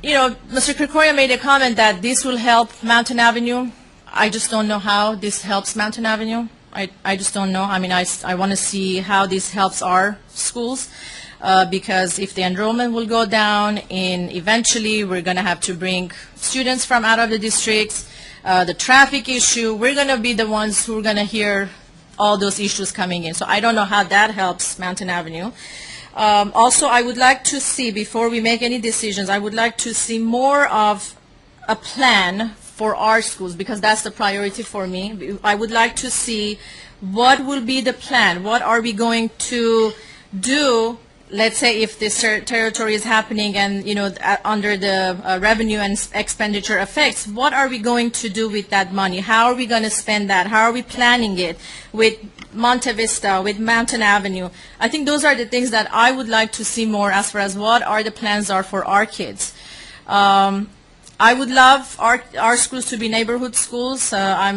You know, Mr. Krikoria made a comment that this will help Mountain Avenue. I just don't know how this helps Mountain Avenue. I just don't know. I mean, I want to see how this helps our schools, because if the enrollment will go down, eventually we're going to have to bring students from out of the districts, the traffic issue, we're going to be the ones who are going to hear all those issues coming in. So I don't know how that helps Mountain Avenue. Also, I would like to see, before we make any decisions, I would like to see more of a plan for our schools, because that's the priority for me. I would like to see what will be the plan. What are we going to do, let's say, if this territory is happening and, you know, under the revenue and expenditure effects, what are we going to do with that money? How are we going to spend that? How are we planning it with Monte Vista, with Mountain Avenue? I think those are the things that I would like to see more as far as what are the plans are for our kids. I would love our schools to be neighborhood schools. I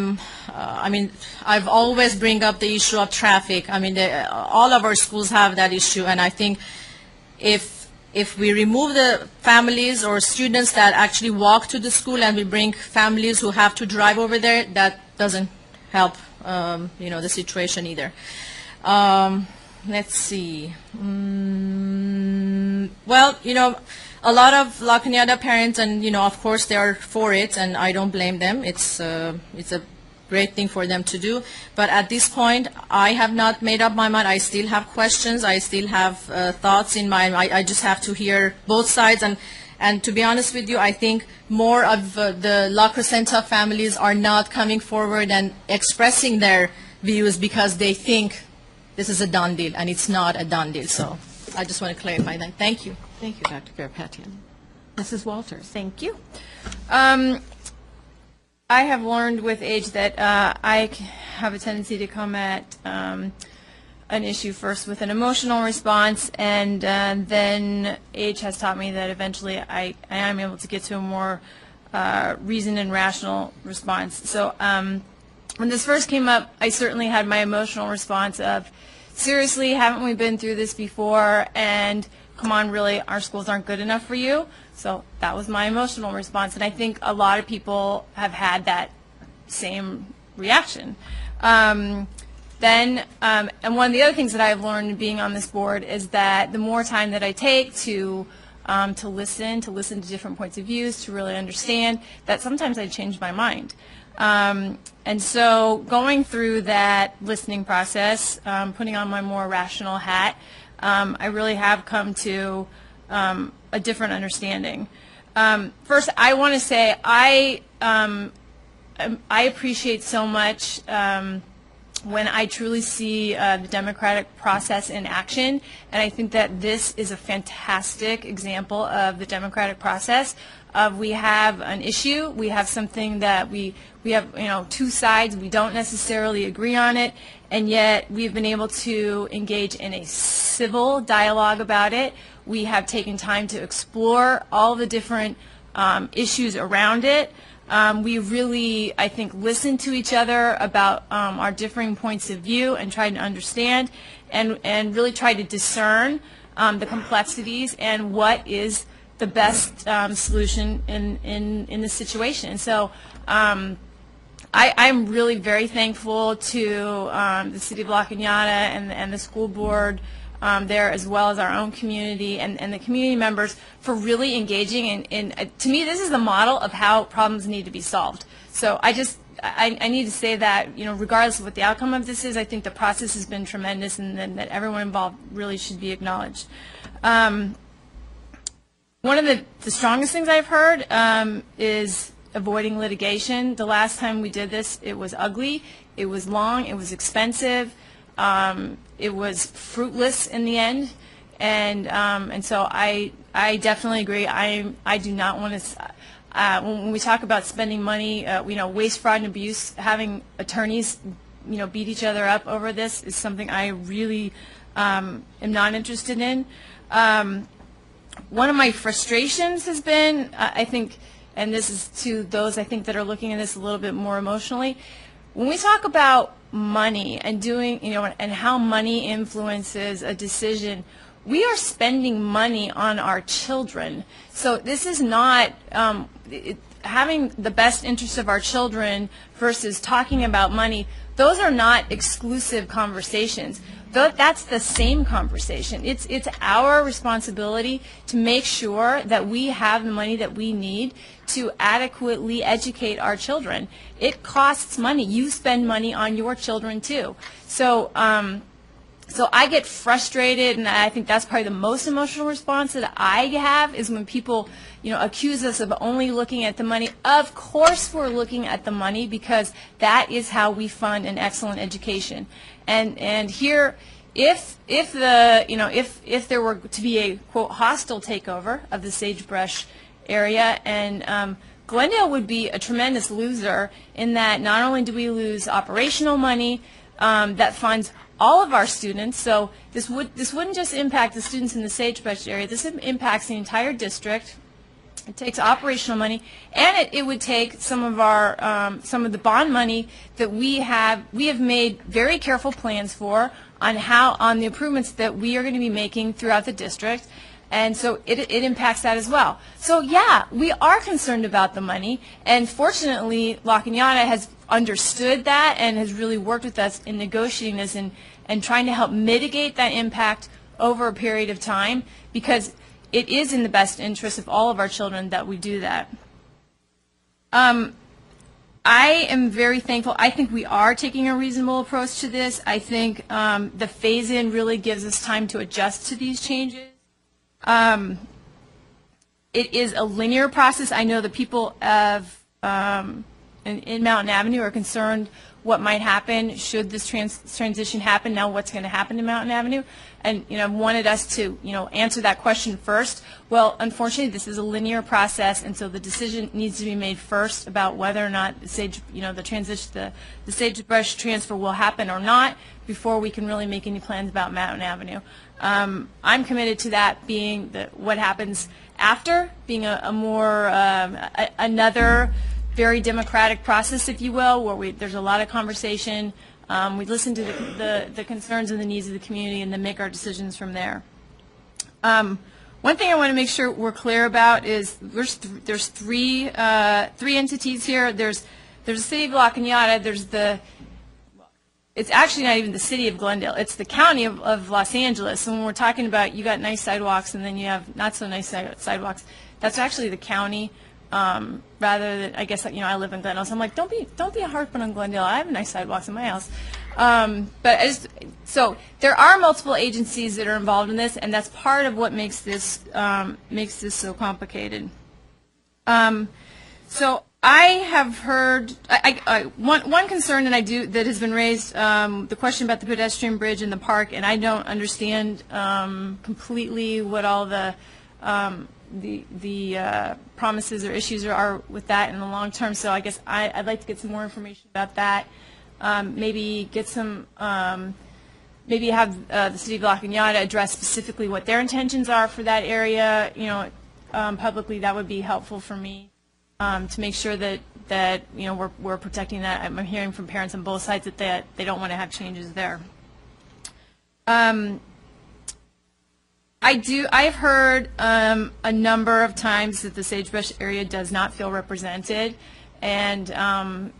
mean, I've always bring up the issue of traffic. I mean, all of our schools have that issue, and I think if we remove the families or students that actually walk to the school and we bring families who have to drive over there, that doesn't help, you know, the situation either. Let's see. Well, a lot of La Cañada parents, and, of course, they are for it, and I don't blame them. It's a great thing for them to do. But at this point, I have not made up my mind. I still have questions. I still have thoughts in mind. I just have to hear both sides. And to be honest with you, I think more of the La Crescenta families are not coming forward and expressing their views because they think this is a done deal, and it's not a done deal. So I just want to clarify that. Thank you. Thank you, Dr. Garapetian. Mrs. Walters. Thank you. I have learned with age that I have a tendency to come at an issue first with an emotional response, and then age has taught me that eventually I am able to get to a more reasoned and rational response. So when this first came up, I certainly had my emotional response of, seriously, haven't we been through this before? And come on, really, our schools aren't good enough for you? So that was my emotional response, and I think a lot of people have had that same reaction. And one of the other things that I've learned being on this board is that the more time that I take to listen to different points of views, to really understand, that sometimes I change my mind. And so going through that listening process, putting on my more rational hat, I really have come to a different understanding. First, I want to say I appreciate so much when I truly see the democratic process in action, and I think that this is a fantastic example of the democratic process. We have an issue, we have something that we have, two sides, we don't necessarily agree on it, and yet we've been able to engage in a civil dialogue about it. We have taken time to explore all the different issues around it. We really, I think, listened to each other about our differing points of view and tried to understand and really tried to discern the complexities and what is the best solution in this situation. And so I'm really very thankful to the City of La Cañada and the school board there, as well as our own community and the community members, for really engaging in to me, this is the model of how problems need to be solved. So I need to say that, regardless of what the outcome of this is, I think the process has been tremendous, and that everyone involved really should be acknowledged. One of the strongest things I've heard is avoiding litigation. The last time we did this, it was ugly, it was long, it was expensive. It was fruitless in the end, and so I definitely agree. I do not want to. When we talk about spending money, waste, fraud, and abuse, having attorneys, beat each other up over this is something I really am not interested in. One of my frustrations has been, I think, and this is to those I think that are looking at this a little bit more emotionally, when we talk about money and doing, and how money influences a decision, we are spending money on our children. So this is not having the best interest of our children versus talking about money. Those are not exclusive conversations. That's the same conversation. It's our responsibility to make sure that we have the money that we need to adequately educate our children. It costs money. You spend money on your children too. So so I get frustrated, and I think that's probably the most emotional response that I have, is when people, accuse us of only looking at the money. Of course we're looking at the money, because that is how we fund an excellent education. And here, if there were to be a, quote, hostile takeover of the Sagebrush area, and Glendale would be a tremendous loser, in that not only do we lose operational money that funds all of our students, so this wouldn't just impact the students in the Sagebrush area, this impacts the entire district. It takes operational money, and it would take some of the bond money that we have made very careful plans for on the improvements that we are going to be making throughout the district, and so it impacts that as well. So yeah, we are concerned about the money, and fortunately La Cañada has understood that and has really worked with us in negotiating this and trying to help mitigate that impact over a period of time, because it is in the best interest of all of our children that we do that. I am very thankful. I think we are taking a reasonable approach to this. I think the phase-in really gives us time to adjust to these changes. It is a linear process. I know the people of in Mountain Avenue are concerned what might happen should this transition happen. Now, what's going to happen to Mountain Avenue? And wanted us to answer that question first. Well, unfortunately, this is a linear process, and so the decision needs to be made first about whether or not the sagebrush transfer will happen or not before we can really make any plans about Mountain Avenue. I'm committed to that being what happens after, being another very democratic process, if you will, where there's a lot of conversation. We listen to the concerns and the needs of the community and then make our decisions from there. One thing I want to make sure we're clear about is there's three entities here. There's the city of La Cañada. It's actually not even the city of Glendale. It's the county of Los Angeles. And when we're talking about you got nice sidewalks and then you have not so nice sidewalks, that's actually the county. Rather than, I guess, I live in Glendale, so I'm like, don't be a harping on Glendale. I have nice sidewalks in my house. So there are multiple agencies that are involved in this, and that's part of what makes this so complicated. So I have heard one concern that has been raised, the question about the pedestrian bridge in the park, and I don't understand completely what all the promises or issues are with that in the long term. So I guess I'd like to get some more information about that. Maybe get some, maybe have the city of La Cañada address specifically what their intentions are for that area. Publicly, that would be helpful for me to make sure that we're protecting that. I'm hearing from parents on both sides that they don't want to have changes there. I've heard a number of times that the sagebrush area does not feel represented, and the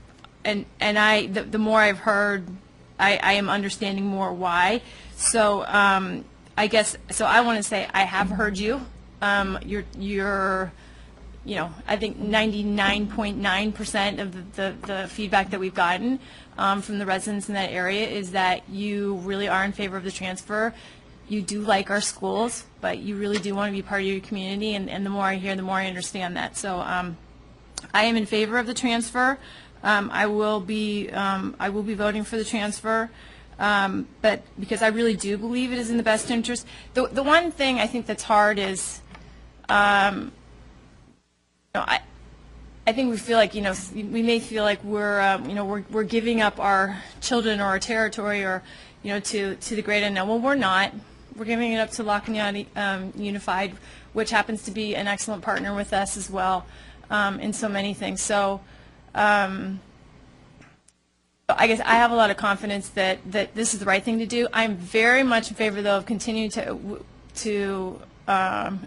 more I've heard, I am understanding more why. So I guess I want to say I have heard you. You're I think 99.9% of the feedback that we've gotten from the residents in that area is that you really are in favor of the transfer. You do like our schools, but you really do want to be part of your community, and the more I hear, the more I understand that. So I am in favor of the transfer. I will be voting for the transfer, but because I really do believe it is in the best interest. The one thing I think that's hard is, I think we feel like we may feel like we're giving up our children or our territory or to the great unknown. Well, we're not. We're giving it up to La Cañada Unified, which happens to be an excellent partner with us as well in so many things. So I guess I have a lot of confidence that this is the right thing to do. I'm very much in favor, though, of continuing to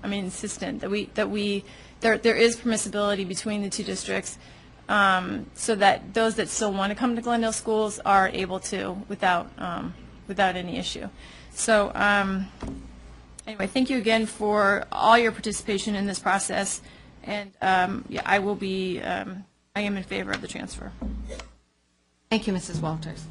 insistent that there is permissibility between the two districts, so that those that still want to come to Glendale schools are able to without any issue. So anyway, thank you again for all your participation in this process, and I will be I am in favor of the transfer. Thank you, Mrs. Walters.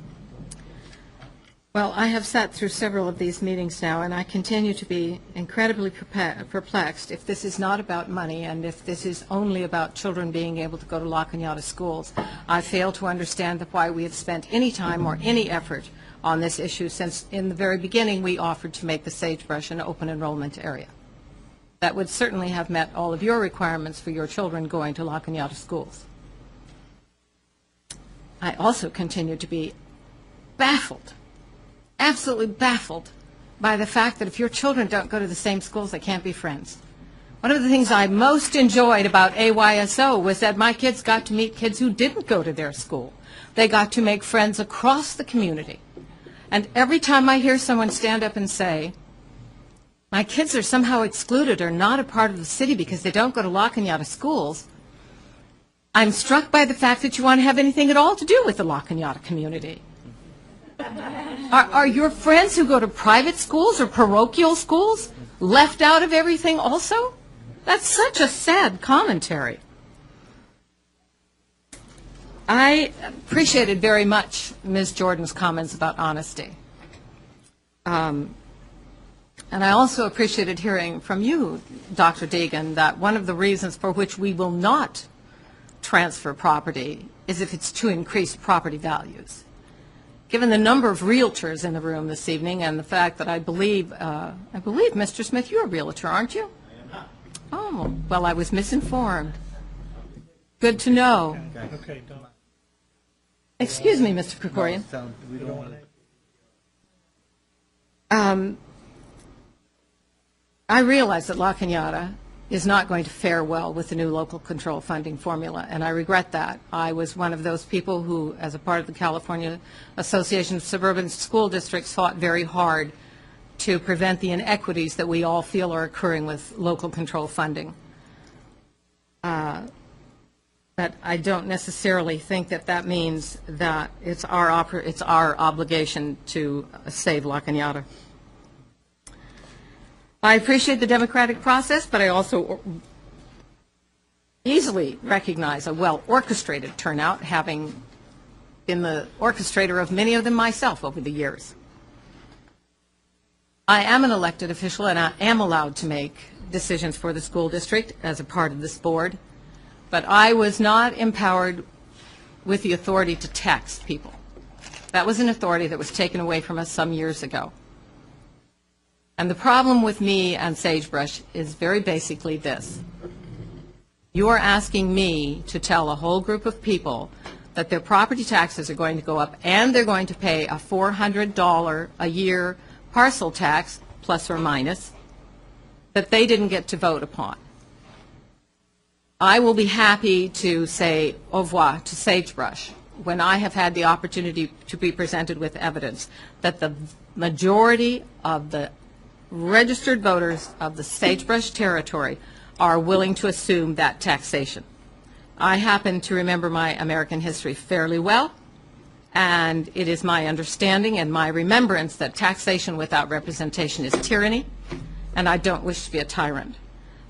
Well, I have sat through several of these meetings now, and I continue to be incredibly perplexed if this is not about money and if this is only about children being able to go to La Cañada schools. I fail to understand why we have spent any time or any effort on this issue since in the very beginning we offered to make the sagebrush an open enrollment area. That would certainly have met all of your requirements for your children going to La Cañada schools. I also continue to be baffled, absolutely baffled, by the fact that if your children don't go to the same schools, they can't be friends. One of the things I most enjoyed about AYSO was that my kids got to meet kids who didn't go to their school. They got to make friends across the community. And every time I hear someone stand up and say, my kids are somehow excluded or not a part of the city because they don't go to La Cañada schools, I'm struck by the fact that you want to have anything at all to do with the La Cañada community. Are your friends who go to private schools or parochial schools? left out of everything also? That's such a sad commentary. I appreciated very much Ms. Jordan's comments about honesty. And I also appreciated hearing from you, Dr. Deegan, that one of the reasons for which we will not transfer property is if it's to increase property values. Given the number of realtors in the room this evening and the fact that I believe, Mr. Smith, you're a realtor, aren't you? I am not. Oh, well, I was misinformed. Good to know. Okay, don't. Excuse me, Mr. Krikorian. I realize that La Cañada is not going to fare well with the new local control funding formula, and I regret that. I was one of those people who, as a part of the California Association of Suburban School Districts, fought very hard to prevent the inequities that we all feel are occurring with local control funding. But I don't necessarily think that that means that it's our obligation to save La Cañada. I appreciate the democratic process, but I also easily recognize a well-orchestrated turnout, having been the orchestrator of many of them myself over the years. I am an elected official, and I am allowed to make decisions for the school district as a part of this board, but I was not empowered with the authority to tax people. That was an authority that was taken away from us some years ago. And the problem with me and Sagebrush is very basically this. You are asking me to tell a whole group of people that their property taxes are going to go up and they're going to pay a $400 a year parcel tax, plus or minus, that they didn't get to vote upon. I will be happy to say au revoir to Sagebrush when I have had the opportunity to be presented with evidence that the majority of the registered voters of the Sagebrush territory are willing to assume that taxation. I happen to remember my American history fairly well, and it is my understanding and my remembrance that taxation without representation is tyranny, and I don't wish to be a tyrant.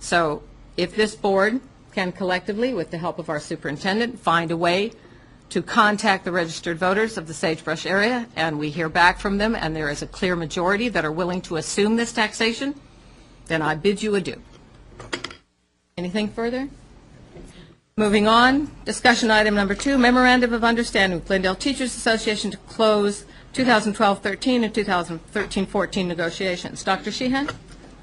So if this board can collectively, with the help of our superintendent, find a way to contact the registered voters of the Sagebrush area, and we hear back from them, and there is a clear majority that are willing to assume this taxation, then I bid you adieu. Anything further? Moving on, discussion item number 2, Memorandum of Understanding with Glendale Teachers Association to close 2012-13 and 2013-14 negotiations. Dr. Sheehan?